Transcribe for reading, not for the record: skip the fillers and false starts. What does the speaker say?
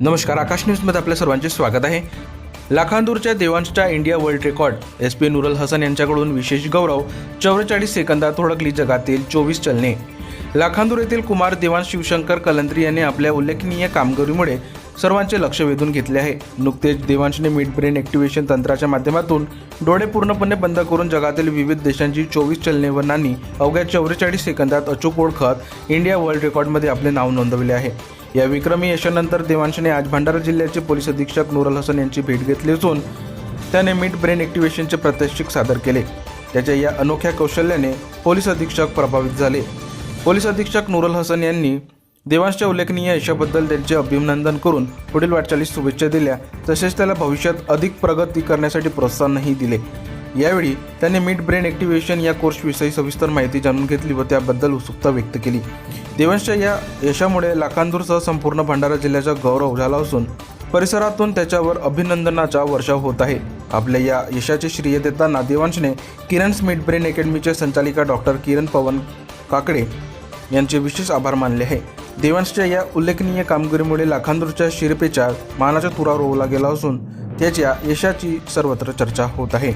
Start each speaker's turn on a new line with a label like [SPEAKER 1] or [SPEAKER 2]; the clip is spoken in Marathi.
[SPEAKER 1] नमस्कार, आकाश न्यूजमध्ये आपल्या सर्वांचे स्वागत आहे। लाखांदूरच्या देवांशच्या India world record SP Noorul Hasan यांच्याकडून विशेष गौरव। 44 सेकंदात ओळखली जगातील 24 चलने। लाखांदूर येथील कुमार देवांश शिवशंकर कलंत्री यांनी आपल्या उल्लेखनीय कामगिरीमुळे सर्वांचे लक्ष वेधून घेतले आहे। नुकतेच देवांशने मिड ब्रेन ॲक्टिव्हेशन तंत्राच्या माध्यमातून डोळे पूर्णपणे बंद करून जगातील विविध देशांची 24 चलनेवरणांनी अवघ्या 44 सेकंदात अचूक ओळखत इंडिया वर्ल्ड रेकॉर्डमध्ये आपले नाव नोंदवले आहे। या विक्रमी यशानंतर देवांशने आज भंडारा जिल्ह्याचे पोलीस अधीक्षक नूरुल हसन यांची भेट घेतली असून त्याने मिड ब्रेन ॲक्टिव्हेशनचे प्रात्यक्षिक सादर केले। त्याच्या या अनोख्या कौशल्याने पोलीस अधीक्षक प्रभावित झाले। पोलीस अधीक्षक नूरुल हसन यांनी देवांशच्या उल्लेखनीय यशाबद्दल त्यांचे अभिनंदन करून पुढील वाटचालीस शुभेच्छा दिल्या, तसेच त्याला भविष्यात अधिक प्रगती करण्यासाठी प्रोत्साहनही दिले। यावेळी त्यांनी मिड ब्रेन ॲक्टिव्हेशन या कोर्सविषयी सविस्तर माहिती जाणून घेतली व त्याबद्दल उत्सुकता व्यक्त केली। देवांशच्या या यशामुळे लाखांदूरसह संपूर्ण भंडारा जिल्ह्याचा गौरव झाला असून परिसरातून त्याच्यावर अभिनंदनाचा वर्षाव होत आहे। आपल्या या यशाचे श्रेय देताना देवांशने किरणस मिड ब्रेन अकॅडमीच्या संचालिका डॉक्टर किरण पवन काकडे यांचे विशेष आभार मानले आहे। देवांशच्या या उल्लेखनीय कामगिरीमुळे लाखांदूरच्या शिरपेच्या मानाचा तुरा रोवला गेला असून त्याच्या यशाची सर्वत्र चर्चा होत आहे।